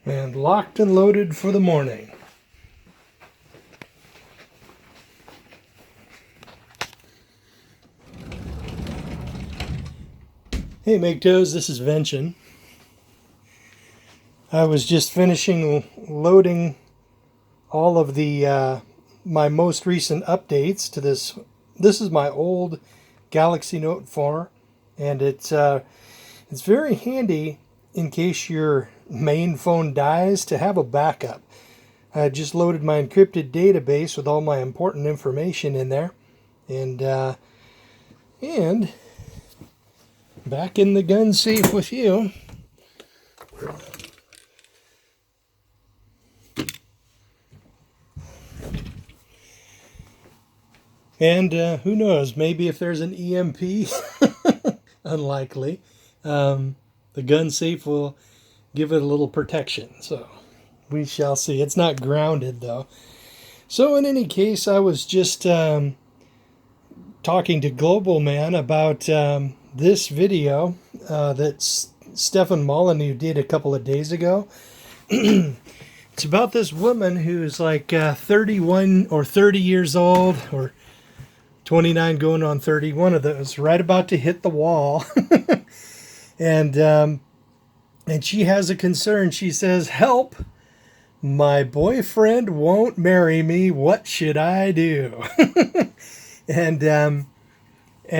And locked and loaded for the morning. Hey MGTOWs, this is Vention. I was just finishing loading all of the my most recent updates to this. This is my old Galaxy Note 4, and it's very handy in case your main phone dies to have a backup. I just loaded my encrypted database with all my important information in there, and back in the gun safe with you. And who knows, maybe if there's an EMP, unlikely, the gun safe will give it a little protection. So we shall see. It's not grounded though. So in any case, I was just talking to Global Man about this video that Stefan Molyneux did a couple of days ago. It's about this woman who's like 31 or 30 years old, or 29 going on 30, one of those, right about to hit the wall. and she has a concern. She says, "Help, my boyfriend won't marry me. What should I do?" and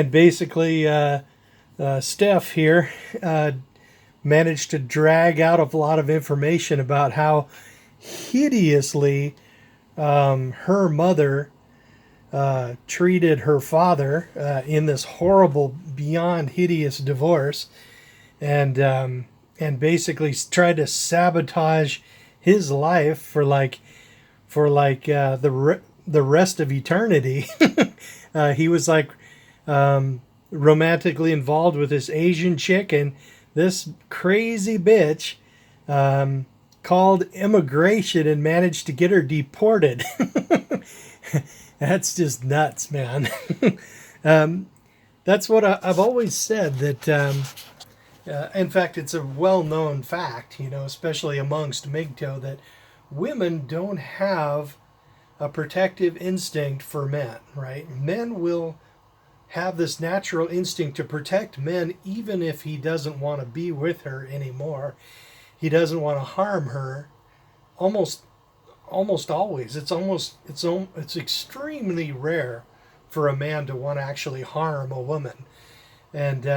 basically Steph here managed to drag out a lot of information about how hideously her mother treated her father in this horrible, beyond hideous divorce, and basically tried to sabotage his life for the rest of eternity. He was like romantically involved with this Asian chick, and this crazy bitch called immigration and managed to get her deported. That's just nuts, man. That's what I've always said, that in fact, it's a well-known fact, especially amongst MGTOW, that women don't have a protective instinct for men, right? Men will have this natural instinct to protect men even if he doesn't want to be with her anymore. He doesn't want to harm her. Almost always. It's extremely rare for a man to want to actually harm a woman. And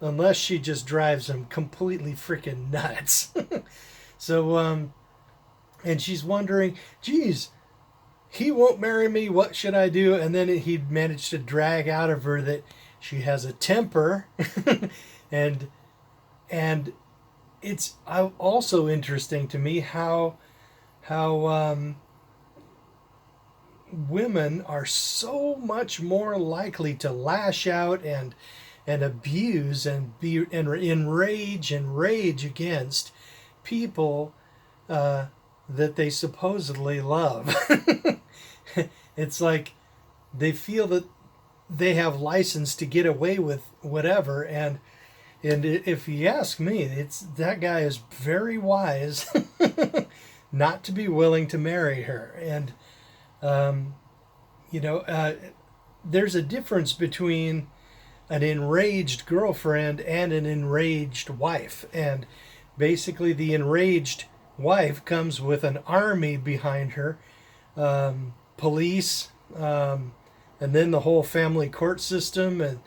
unless she just drives him completely freaking nuts. So and she's wondering, geez, he won't marry me, what should I do? And then he'd managed to drag out of her that she has a temper. and it's also interesting to me how women are so much more likely to lash out and abuse and be enrage and rage against people that they supposedly love. It's like they feel that they have license to get away with whatever, and if you ask me, that guy is very wise not to be willing to marry her. And there's a difference between an enraged girlfriend and an enraged wife, and basically the enraged wife comes with an army behind her, police, and then the whole family court system, and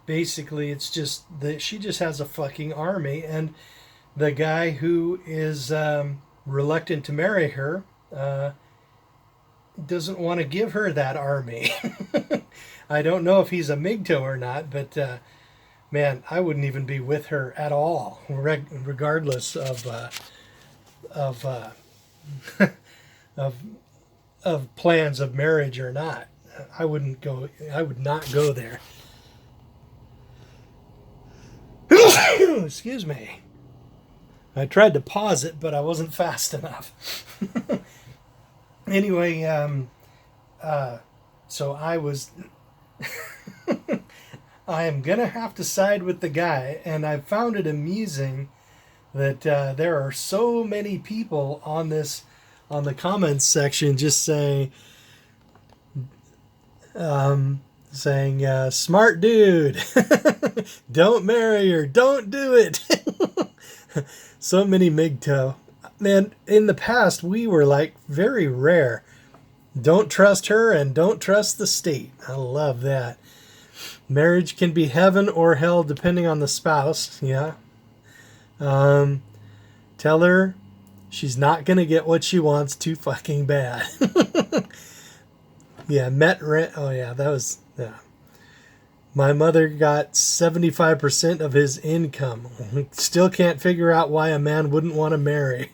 basically it's just that she just has a fucking army. And the guy who is reluctant to marry her doesn't want to give her that army. I don't know if he's a MGTOW or not, but man, I wouldn't even be with her at all, regardless of of plans of marriage or not. I would not go there. Excuse me. I tried to pause it, but I wasn't fast enough. Anyway, so I was... I am going to have to side with the guy, and I found it amusing that there are so many people on the comments section just saying smart dude, don't marry her, don't do it. So many MGTOW. Man, in the past we were like very rare. Don't trust her and don't trust the state. I love that. Marriage can be heaven or hell depending on the spouse. Yeah. Tell her she's not going to get what she wants too fucking bad. Yeah, oh yeah, that was, yeah. My mother got 75% of his income. Still can't figure out why a man wouldn't want to marry.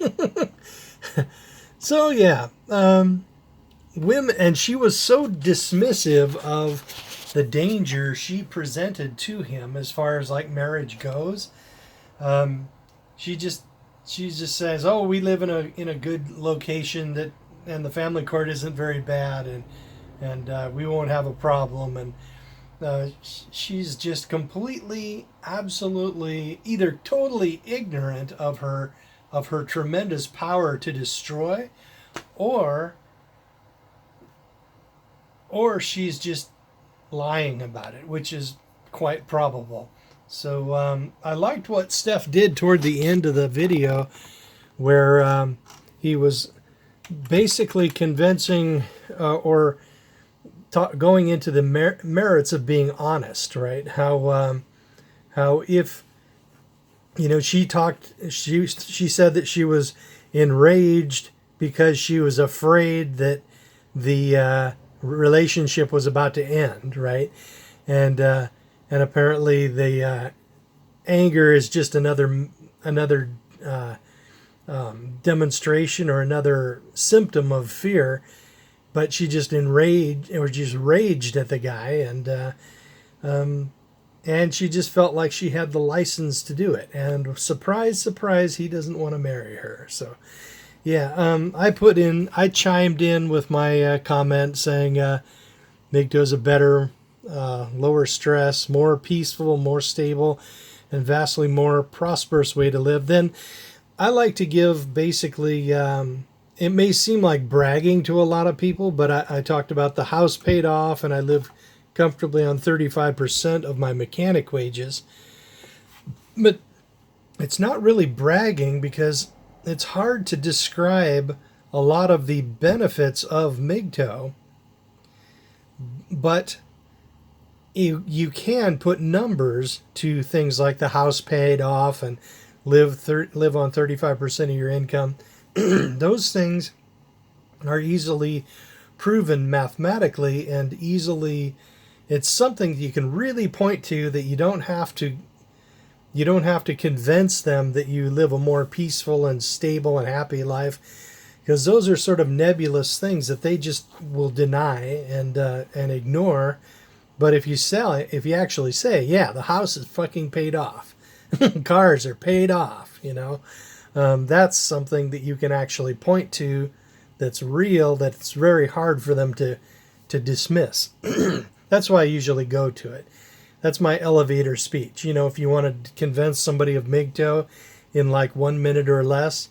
So yeah, women, and she was so dismissive of the danger she presented to him as far as like marriage goes. She just says, "Oh, we live in a good location that, and the family court isn't very bad, and we won't have a problem." And she's just completely, absolutely, either totally ignorant of her tremendous power to destroy, or she's just lying about it, which is quite probable. So I liked what Steph did toward the end of the video, where he was basically convincing going into the merits of being honest, right? How if, you know, she said that she was enraged because she was afraid that the relationship was about to end, right? And apparently the anger is just another demonstration or another symptom of fear. But she just raged at the guy, and she just felt like she had the license to do it. And surprise, surprise, he doesn't want to marry her. So, yeah, I chimed in with my comment saying MGTOW's a better, lower stress, more peaceful, more stable, and vastly more prosperous way to live. Then I like to give basically. It may seem like bragging to a lot of people, but I talked about the house paid off and I live comfortably on 35% of my mechanic wages. But it's not really bragging because it's hard to describe a lot of the benefits of MGTOW. But you can put numbers to things like the house paid off and live on 35% of your income. Those things are easily proven mathematically, and it's something you can really point to, that you don't have to convince them that you live a more peaceful and stable and happy life, because those are sort of nebulous things that they just will deny and ignore. But if you actually say, yeah, the house is fucking paid off, cars are paid off, you know, that's something that you can actually point to, that's real, that's very hard for them to dismiss. That's why I usually go to it. That's my elevator speech. You know, if you want to convince somebody of MGTOW in like 1 minute or less,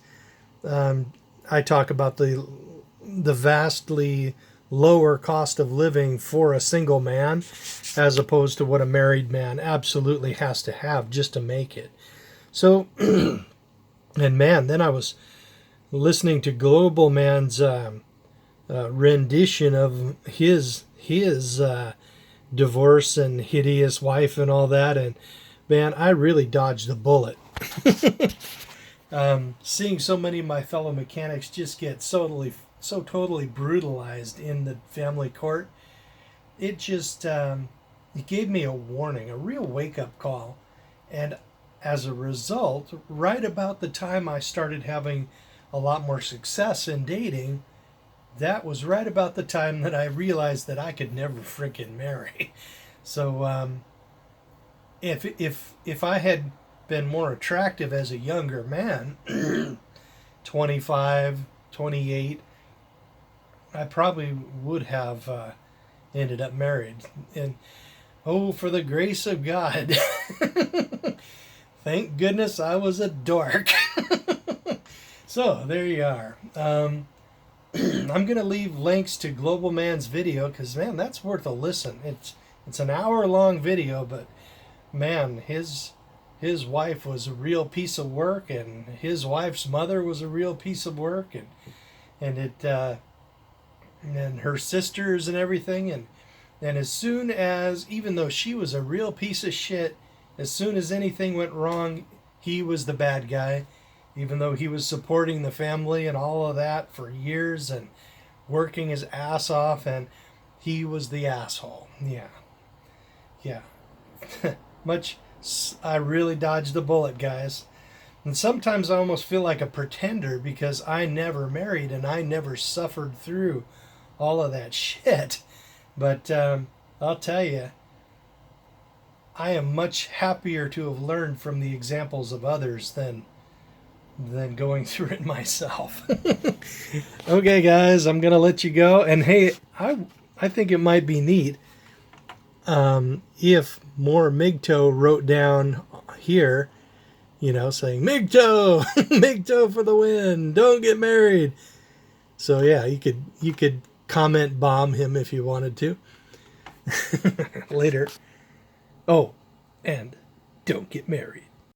I talk about the vastly lower cost of living for a single man as opposed to what a married man absolutely has to have just to make it. So... And man, then I was listening to Global Man's rendition of his divorce and hideous wife and all that, and man, I really dodged a bullet. Seeing so many of my fellow mechanics just get so totally brutalized in the family court, it just it gave me a warning, a real wake-up call. And as a result, right about the time I started having a lot more success in dating, that was right about the time that I realized that I could never freaking marry. So if I had been more attractive as a younger man, 25, 28, I probably would have ended up married. And oh, for the grace of God, Thank goodness I was a dork. So there you are. I'm gonna leave links to Global Man's video because man, that's worth a listen. It's an hour-long video, but man, his wife was a real piece of work, and his wife's mother was a real piece of work, and it and her sisters and everything, and as soon as, even though she was a real piece of shit, as soon as anything went wrong, he was the bad guy, even though he was supporting the family and all of that for years and working his ass off, and he was the asshole. Yeah. Yeah. Much. I really dodged the bullet, guys. And sometimes I almost feel like a pretender because I never married and I never suffered through all of that shit. But I'll tell you, I am much happier to have learned from the examples of others than going through it myself. Okay, guys, I'm gonna let you go. And hey, I think it might be neat if more MGTOW wrote down here, saying MGTOW, MGTOW for the win, don't get married. So yeah, you could comment bomb him if you wanted to. Later. Oh, and don't get married.